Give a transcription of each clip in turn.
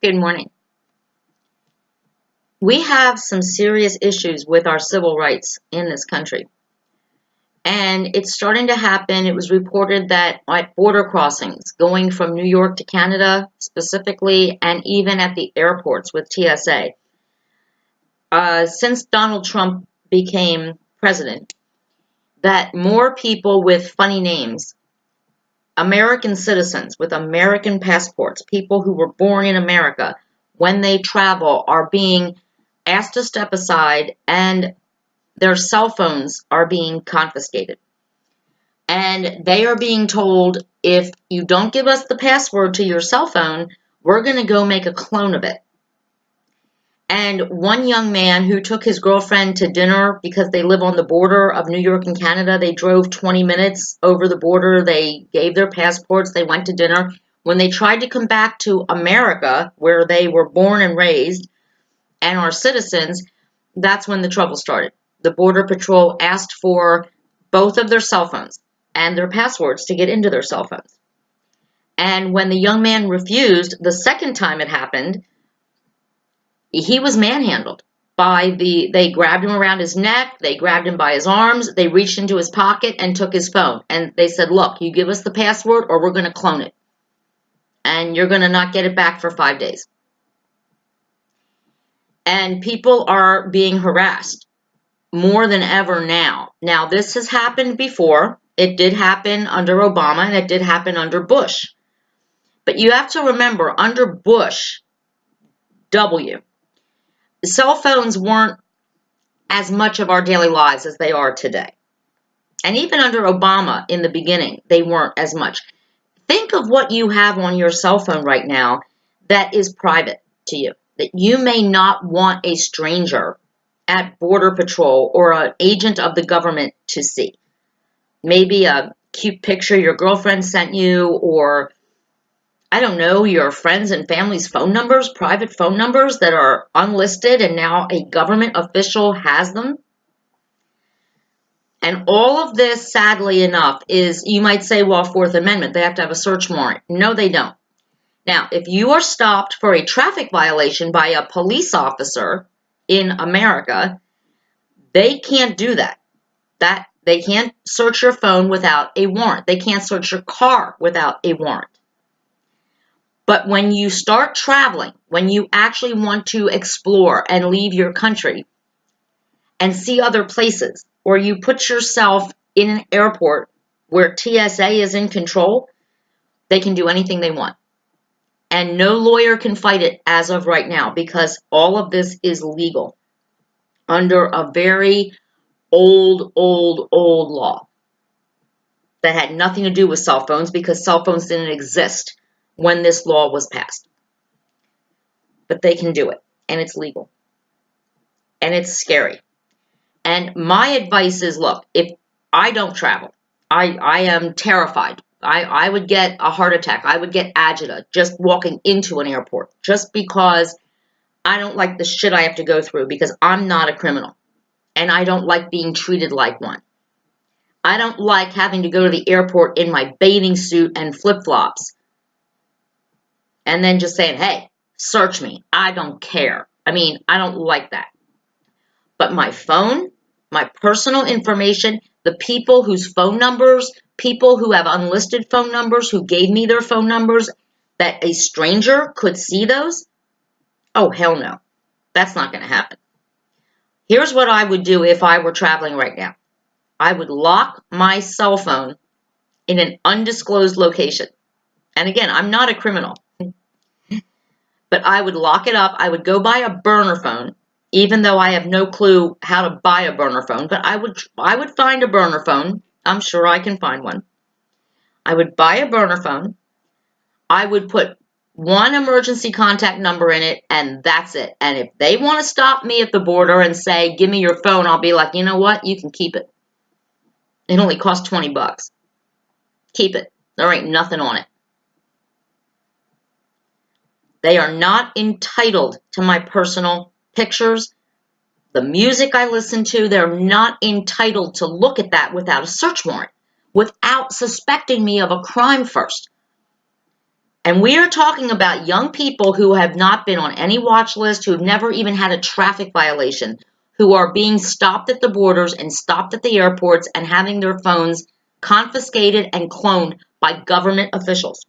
Good morning. We have some serious issues with our civil rights in this country. And it's starting to happen. It was reported that at border crossings, going from New York to Canada specifically, and even at the airports with TSA, since Donald Trump became president, that more people with funny names, American citizens with American passports, people who were born in America, when they travel, are being asked to step aside and their cell phones are being confiscated. And they are being told, if you don't give us the password to your cell phone, we're going to go make a clone of it. And one young man who took his girlfriend to dinner because they live on the border of New York and Canada, they drove 20 minutes over the border, they gave their passports, they went to dinner. When they tried to come back to America, where they were born and raised and are citizens, that's when the trouble started. The Border Patrol asked for both of their cell phones and their passwords to get into their cell phones. And when the young man refused, the second time it happened, he was manhandled they grabbed him around his neck, they grabbed him by his arms, they reached into his pocket and took his phone. And they said, look, you give us the password or we're going to clone it. And you're going to not get it back for 5 days. And people are being harassed more than ever now. Now, this has happened before. It did happen under Obama and it did happen under Bush. But you have to remember, under Bush W, cell phones weren't as much of our daily lives as they are today. And even under Obama in the beginning, they weren't as much. Think of what you have on your cell phone right now that is private to you, that you may not want a stranger at Border Patrol or an agent of the government to see. Maybe a cute picture your girlfriend sent you, or I don't know, your friends and family's phone numbers, private phone numbers that are unlisted and now a government official has them. And all of this, sadly enough, is, you might say, well, Fourth Amendment, they have to have a search warrant. No, they don't. Now, if you are stopped for a traffic violation by a police officer in America, they can't do that. They can't search your phone without a warrant. They can't search your car without a warrant. But when you start traveling, when you actually want to explore and leave your country and see other places, or you put yourself in an airport where TSA is in control, they can do anything they want. And no lawyer can fight it as of right now, because all of this is legal under a very old law that had nothing to do with cell phones, because cell phones didn't exist when this law was passed. But they can do it, and it's legal. And it's scary. And my advice is, look, if I don't travel, I am terrified. I would get a heart attack. I would get agita just walking into an airport, just because I don't like the shit I have to go through, because I'm not a criminal. And I don't like being treated like one. I don't like having to go to the airport in my bathing suit and flip-flops and then just saying, hey, search me. I don't care. I mean, I don't like that. But my phone, my personal information, the people whose phone numbers, people who have unlisted phone numbers, who gave me their phone numbers, that a stranger could see those? Oh, hell no. That's not going to happen. Here's what I would do if I were traveling right now. I would lock my cell phone in an undisclosed location. And again, I'm not a criminal. But I would lock it up. I would go buy a burner phone, even though I have no clue how to buy a burner phone. But I would find a burner phone. I'm sure I can find one. I would buy a burner phone. I would put one emergency contact number in it, and that's it. And if they want to stop me at the border and say, give me your phone, I'll be like, you know what? You can keep it. It only costs $20. Keep it. There ain't nothing on it. They are not entitled to my personal pictures, the music I listen to. They're not entitled to look at that without a search warrant, without suspecting me of a crime first. And we are talking about young people who have not been on any watch list, who have never even had a traffic violation, who are being stopped at the borders and stopped at the airports and having their phones confiscated and cloned by government officials.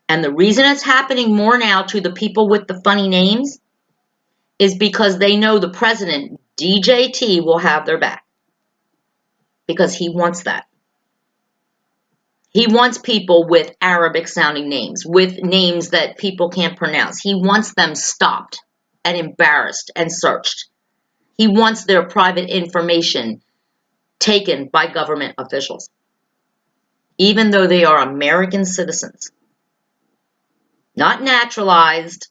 And the reason it's happening more now to the people with the funny names is because they know the president, DJT, will have their back. Because he wants that. He wants people with Arabic-sounding names, with names that people can't pronounce. He wants them stopped and embarrassed and searched. He wants their private information taken by government officials, even though they are American citizens. Not naturalized,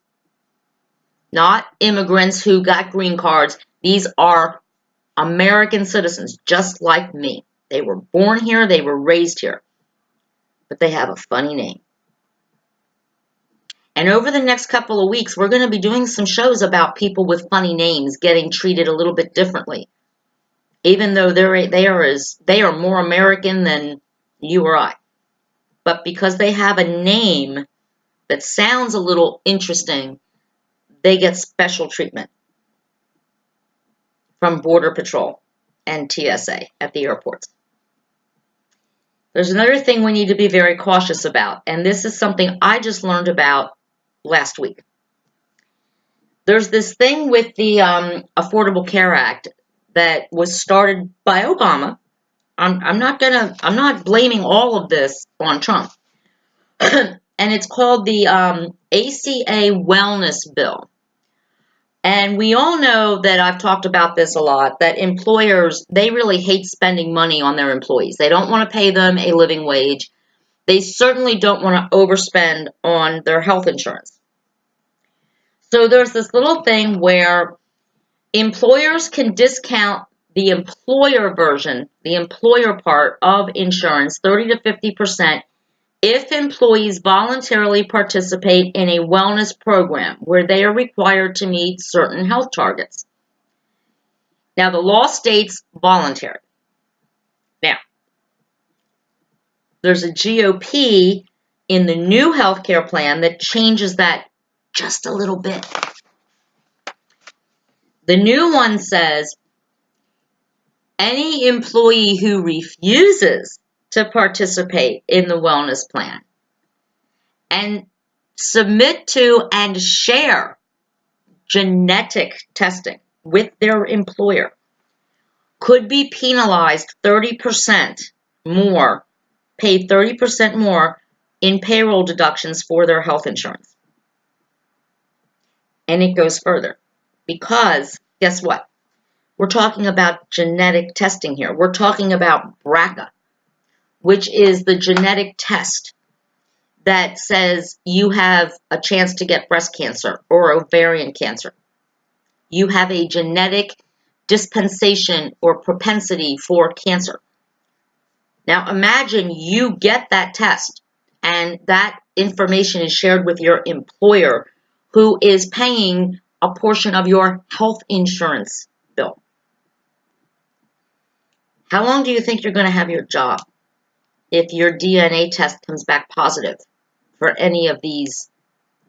not immigrants who got green cards. These are American citizens, just like me. They were born here, they were raised here, but they have a funny name. And over the next couple of weeks, we're going to be doing some shows about people with funny names getting treated a little bit differently, even though they are more American than you or I. But because they have a name that sounds a little interesting, they get special treatment from Border Patrol and TSA at the airports. There's another thing we need to be very cautious about, and this is something I just learned about last week. There's this thing with the Affordable Care Act that was started by Obama. I'm not blaming all of this on Trump. And it's called the ACA Wellness Bill. And we all know that I've talked about this a lot, that employers, they really hate spending money on their employees. They don't want to pay them a living wage. They certainly don't want to overspend on their health insurance. So there's this little thing where employers can discount the employer version, the employer part of insurance, 30 to 50%, if employees voluntarily participate in a wellness program where they are required to meet certain health targets. Now, the law states voluntary. Now, there's a GOP in the new health care plan that changes that just a little bit. The new one says any employee who refuses to participate in the wellness plan and submit to and share genetic testing with their employer could be penalized 30% more, paid 30% more in payroll deductions for their health insurance. And it goes further because, guess what? We're talking about genetic testing here. We're talking about BRCA, which is the genetic test that says you have a chance to get breast cancer or ovarian cancer. You have a genetic dispensation or propensity for cancer. Now imagine you get that test and that information is shared with your employer who is paying a portion of your health insurance bill. How long do you think you're going to have your job if your DNA test comes back positive for any of these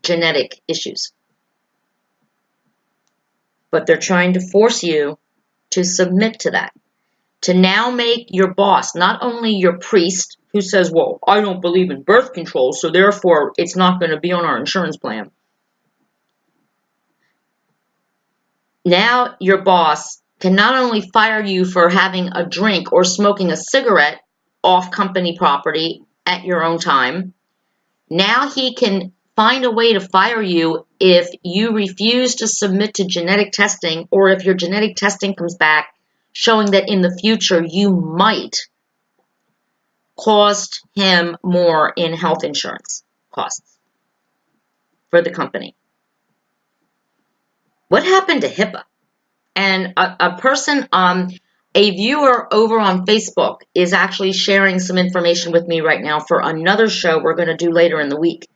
genetic issues? But they're trying to force you to submit to that, to now make your boss not only your priest who says, well, I don't believe in birth control, so therefore it's not going to be on our insurance plan. Now your boss can not only fire you for having a drink or smoking a cigarette off company property at your own time, now he can find a way to fire you if you refuse to submit to genetic testing or if your genetic testing comes back showing that in the future you might cost him more in health insurance costs for the company. What happened to Hippa? And a viewer over on Facebook is actually sharing some information with me right now for another show we're going to do later in the week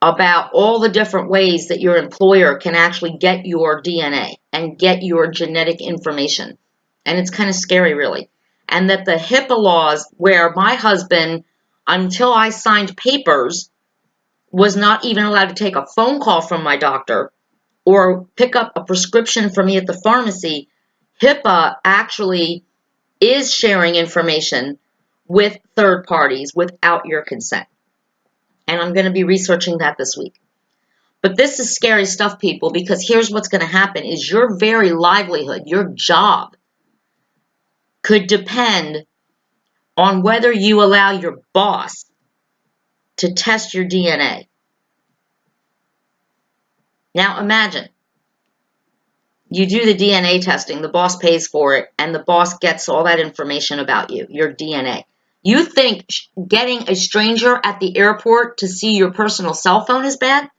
about all the different ways that your employer can actually get your DNA and get your genetic information. And it's kind of scary, really. And that the Hippa laws, where my husband until I signed papers, was not even allowed to take a phone call from my doctor or pick up a prescription for me at the pharmacy. Hippa actually is sharing information with third parties without your consent. And I'm going to be researching that this week. But this is scary stuff, people, because here's what's going to happen is your very livelihood, your job, could depend on whether you allow your boss to test your DNA. Now imagine, you do the DNA testing, the boss pays for it, and the boss gets all that information about you, your DNA. You think getting a stranger at the airport to see your personal cell phone is bad?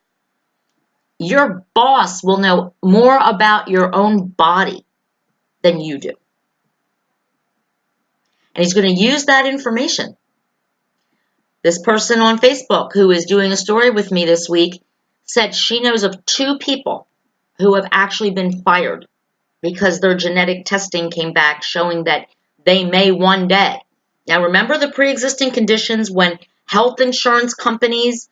Your boss will know more about your own body than you do. And he's going to use that information. This person on Facebook who is doing a story with me this week said she knows of 2 people who have actually been fired because their genetic testing came back showing that they may one day. Now remember the pre-existing conditions when health insurance companies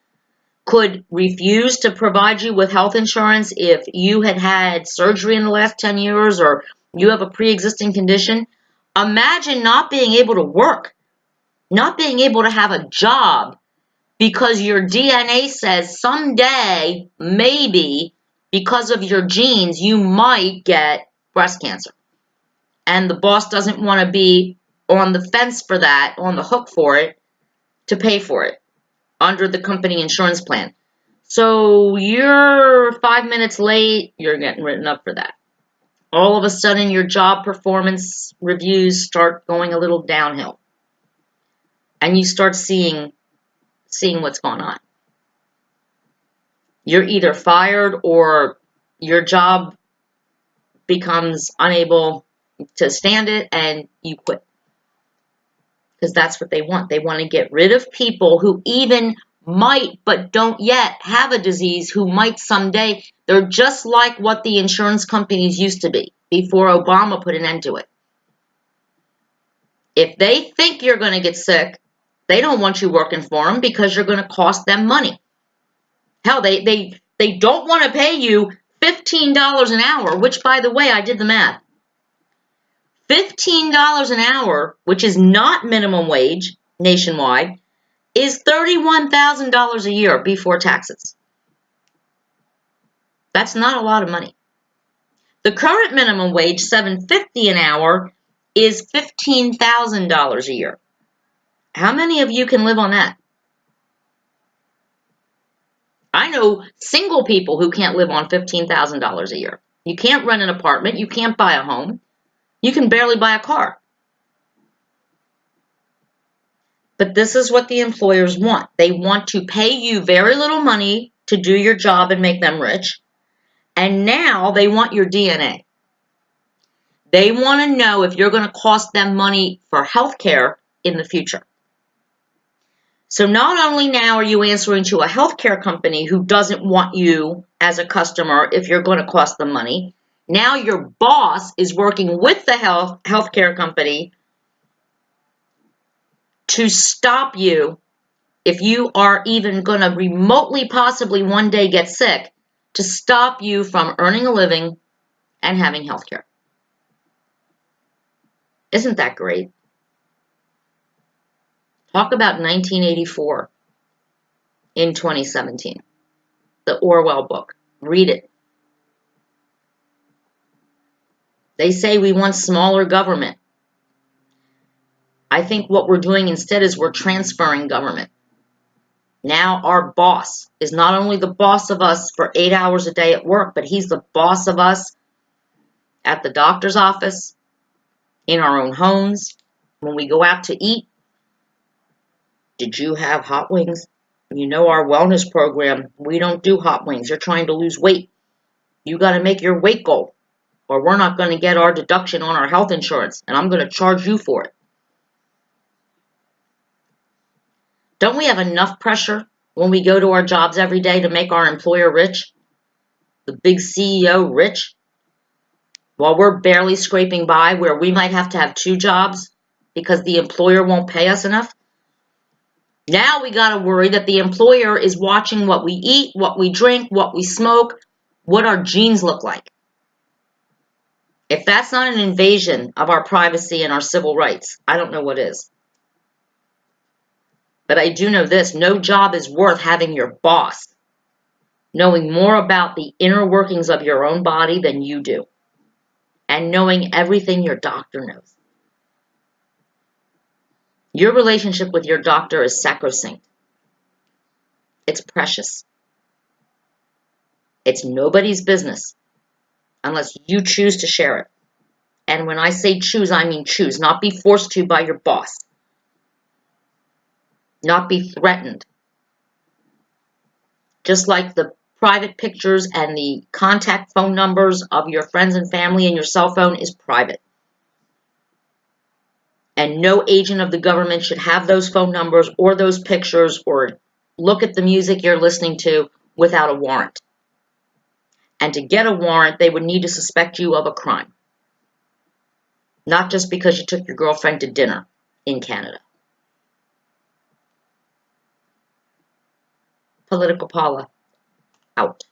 could refuse to provide you with health insurance if you had had surgery in the last 10 years or you have a pre-existing condition? Imagine not being able to work, not being able to have a job because your DNA says someday, maybe, because of your genes, you might get breast cancer. And the boss doesn't want to be on the fence for that, on the hook for it, to pay for it under the company insurance plan. So you're 5 minutes late, you're getting written up for that. All of a sudden, your job performance reviews start going a little downhill. And you start seeing what's going on. You're either fired or your job becomes unable to stand it and you quit. Because that's what they want. They want to get rid of people who even might but don't yet have a disease, who might someday. They're just like what the insurance companies used to be before Obama put an end to it. If they think you're going to get sick, they don't want you working for them because you're going to cost them money. Hell, they don't want to pay you $15 an hour, which, by the way, I did the math. $15 an hour, which is not minimum wage nationwide, is $31,000 a year before taxes. That's not a lot of money. The current minimum wage, $7.50 an hour, is $15,000 a year. How many of you can live on that? I know single people who can't live on $15,000 a year. You can't rent an apartment. You can't buy a home. You can barely buy a car. But this is what the employers want. They want to pay you very little money to do your job and make them rich. And now they want your DNA. They want to know if you're going to cost them money for health care in the future. So not only now are you answering to a healthcare company who doesn't want you as a customer if you're going to cost them money, now your boss is working with the healthcare company to stop you if you are even going to remotely possibly one day get sick, to stop you from earning a living and having healthcare. Isn't that great? Talk about 1984 in 2017. The Orwell book. Read it. They say we want smaller government. I think what we're doing instead is we're transferring government. Now our boss is not only the boss of us for 8 hours a day at work, but he's the boss of us at the doctor's office, in our own homes, when we go out to eat. Did you have hot wings? You know our wellness program, we don't do hot wings. You're trying to lose weight. You got to make your weight goal, or we're not going to get our deduction on our health insurance, and I'm going to charge you for it. Don't we have enough pressure when we go to our jobs every day to make our employer rich? The big CEO rich? While we're barely scraping by, where we might have to have 2 jobs because the employer won't pay us enough? Now we got to worry that the employer is watching what we eat, what we drink, what we smoke, what our genes look like. If that's not an invasion of our privacy and our civil rights, I don't know what is. But I do know this, no job is worth having your boss knowing more about the inner workings of your own body than you do, and knowing everything your doctor knows. Your relationship with your doctor is sacrosanct. It's precious. It's nobody's business unless you choose to share it. And when I say choose, I mean choose, not be forced to by your boss, not be threatened. Just like the private pictures and the contact phone numbers of your friends and family and your cell phone is private. And no agent of the government should have those phone numbers or those pictures or look at the music you're listening to without a warrant. And to get a warrant, they would need to suspect you of a crime. Not just because you took your girlfriend to dinner in Canada. Political Paula, out.